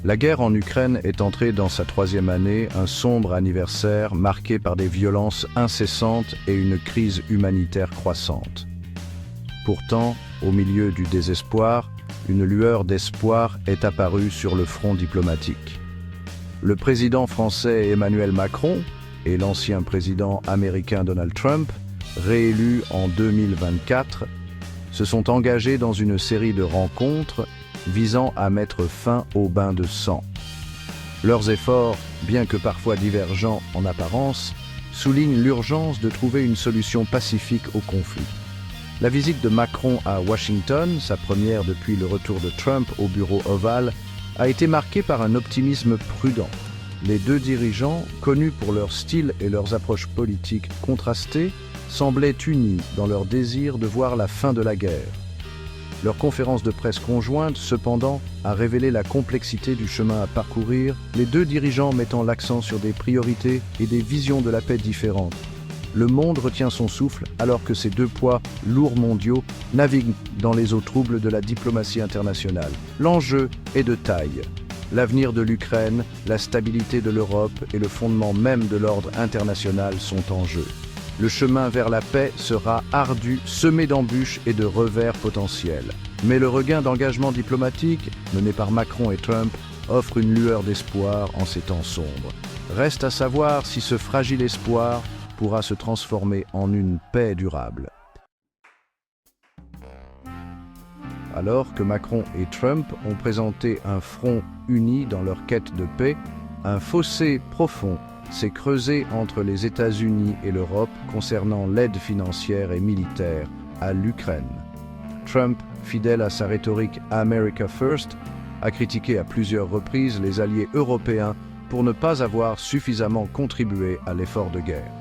La guerre en Ukraine est entrée dans sa troisième année, un sombre anniversaire marqué par des violences incessantes et une crise humanitaire croissante. Pourtant, au milieu du désespoir, une lueur d'espoir est apparue sur le front diplomatique. Le président français Emmanuel Macron et l'ancien président américain Donald Trump, réélus en 2024, se sont engagés dans une série de rencontres visant à mettre fin au bain de sang. Leurs efforts, bien que parfois divergents en apparence, soulignent l'urgence de trouver une solution pacifique au conflit. La visite de Macron à Washington, sa première depuis le retour de Trump au bureau ovale, a été marquée par un optimisme prudent. Les deux dirigeants, connus pour leur style et leurs approches politiques contrastées, semblaient unis dans leur désir de voir la fin de la guerre. Leur conférence de presse conjointe, cependant, a révélé la complexité du chemin à parcourir, les deux dirigeants mettant l'accent sur des priorités et des visions de la paix différentes. Le monde retient son souffle alors que ces deux poids lourds mondiaux naviguent dans les eaux troubles de la diplomatie internationale. L'enjeu est de taille. L'avenir de l'Ukraine, la stabilité de l'Europe et le fondement même de l'ordre international sont en jeu. Le chemin vers la paix sera ardu, semé d'embûches et de revers potentiels. Mais le regain d'engagement diplomatique, mené par Macron et Trump, offre une lueur d'espoir en ces temps sombres. Reste à savoir si ce fragile espoir pourra se transformer en une paix durable. Alors que Macron et Trump ont présenté un front uni dans leur quête de paix, un fossé profond s'est creusé entre les États-Unis et l'Europe concernant l'aide financière et militaire à l'Ukraine. Trump, fidèle à sa rhétorique « America First », a critiqué à plusieurs reprises les alliés européens pour ne pas avoir suffisamment contribué à l'effort de guerre.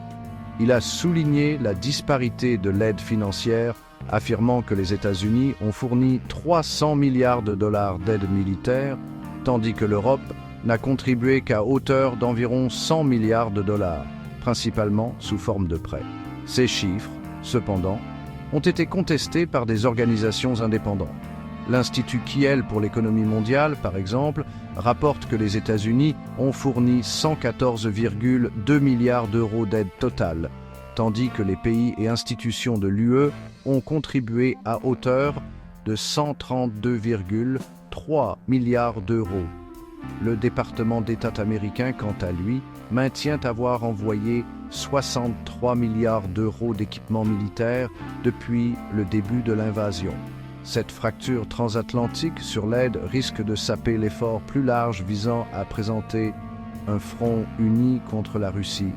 Il a souligné la disparité de l'aide financière, affirmant que les États-Unis ont fourni 300 milliards de dollars d'aide militaire, tandis que l'Europe n'a contribué qu'à hauteur d'environ 100 milliards de dollars, principalement sous forme de prêts. Ces chiffres, cependant, ont été contestés par des organisations indépendantes. L'Institut Kiel pour l'économie mondiale, par exemple, rapporte que les États-Unis ont fourni 114,2 milliards d'euros d'aide totale, tandis que les pays et institutions de l'UE ont contribué à hauteur de 132,3 milliards d'euros. Le département d'État américain, quant à lui, maintient avoir envoyé 63 milliards d'euros d'équipements militaires depuis le début de l'invasion. Cette fracture transatlantique sur l'aide risque de saper l'effort plus large visant à présenter un front uni contre la Russie.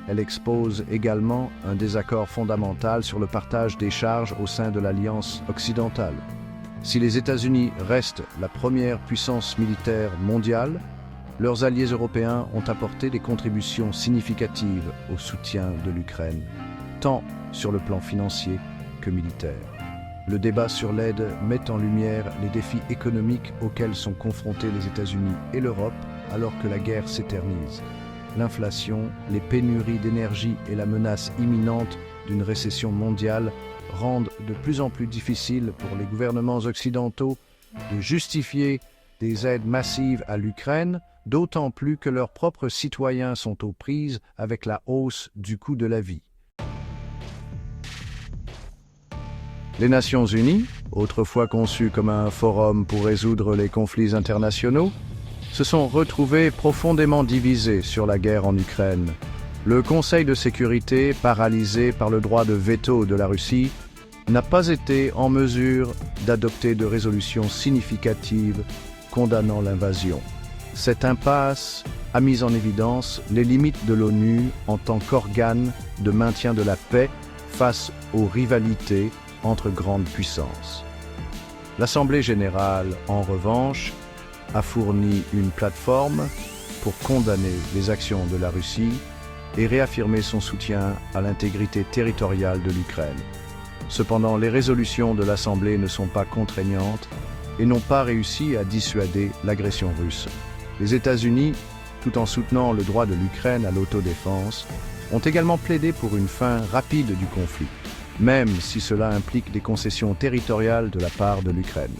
Elle expose également un désaccord fondamental sur le partage des charges au sein de l'Alliance occidentale. Si les États-Unis restent la première puissance militaire mondiale, leurs alliés européens ont apporté des contributions significatives au soutien de l'Ukraine, tant sur le plan financier que militaire. Le débat sur l'aide met en lumière les défis économiques auxquels sont confrontés les États-Unis et l'Europe alors que la guerre s'éternise. L'inflation, les pénuries d'énergie et la menace imminente d'une récession mondiale rendent de plus en plus difficile pour les gouvernements occidentaux de justifier des aides massives à l'Ukraine, d'autant plus que leurs propres citoyens sont aux prises avec la hausse du coût de la vie. Les Nations Unies, autrefois conçues comme un forum pour résoudre les conflits internationaux, se sont retrouvées profondément divisées sur la guerre en Ukraine. Le Conseil de sécurité, paralysé par le droit de veto de la Russie, n'a pas été en mesure d'adopter de résolutions significatives condamnant l'invasion. Cette impasse a mis en évidence les limites de l'ONU en tant qu'organe de maintien de la paix face aux rivalités entre grandes puissances. L'Assemblée générale, en revanche, a fourni une plateforme pour condamner les actions de la Russie et réaffirmer son soutien à l'intégrité territoriale de l'Ukraine. Cependant, les résolutions de l'Assemblée ne sont pas contraignantes et n'ont pas réussi à dissuader l'agression russe. Les États-Unis, tout en soutenant le droit de l'Ukraine à l'autodéfense, ont également plaidé pour une fin rapide du conflit, même si cela implique des concessions territoriales de la part de l'Ukraine.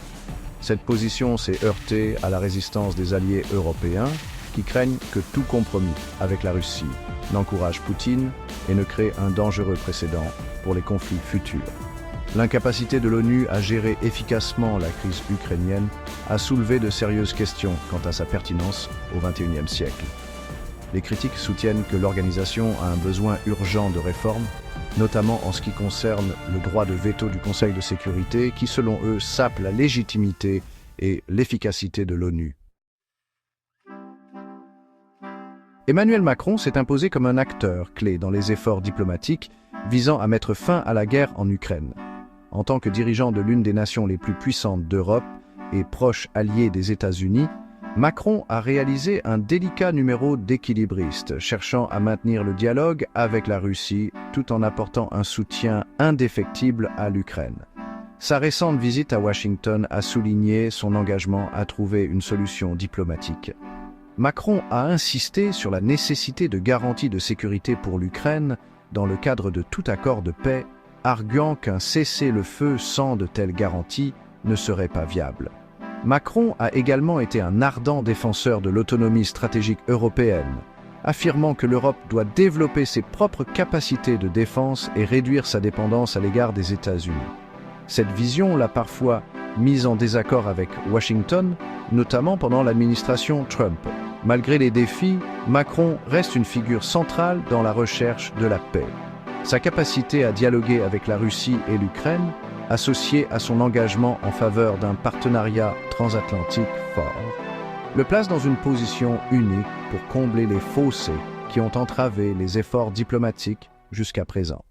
Cette position s'est heurtée à la résistance des alliés européens qui craignent que tout compromis avec la Russie n'encourage Poutine et ne crée un dangereux précédent pour les conflits futurs. L'incapacité de l'ONU à gérer efficacement la crise ukrainienne a soulevé de sérieuses questions quant à sa pertinence au XXIe siècle. Les critiques soutiennent que l'organisation a un besoin urgent de réforme, notamment en ce qui concerne le droit de veto du Conseil de sécurité qui, selon eux, sape la légitimité et l'efficacité de l'ONU. Emmanuel Macron s'est imposé comme un acteur clé dans les efforts diplomatiques visant à mettre fin à la guerre en Ukraine. En tant que dirigeant de l'une des nations les plus puissantes d'Europe et proche allié des États-Unis, Macron a réalisé un délicat numéro d'équilibriste, cherchant à maintenir le dialogue avec la Russie tout en apportant un soutien indéfectible à l'Ukraine. Sa récente visite à Washington a souligné son engagement à trouver une solution diplomatique. Macron a insisté sur la nécessité de garanties de sécurité pour l'Ukraine dans le cadre de tout accord de paix, arguant qu'un cessez-le-feu sans de telles garanties ne serait pas viable. Macron a également été un ardent défenseur de l'autonomie stratégique européenne, affirmant que l'Europe doit développer ses propres capacités de défense et réduire sa dépendance à l'égard des États-Unis. Cette vision l'a parfois mise en désaccord avec Washington, notamment pendant l'administration Trump. Malgré les défis, Macron reste une figure centrale dans la recherche de la paix. Sa capacité à dialoguer avec la Russie et l'Ukraine, associée à son engagement en faveur d'un partenariat transatlantique fort, le place dans une position unique pour combler les fossés qui ont entravé les efforts diplomatiques jusqu'à présent.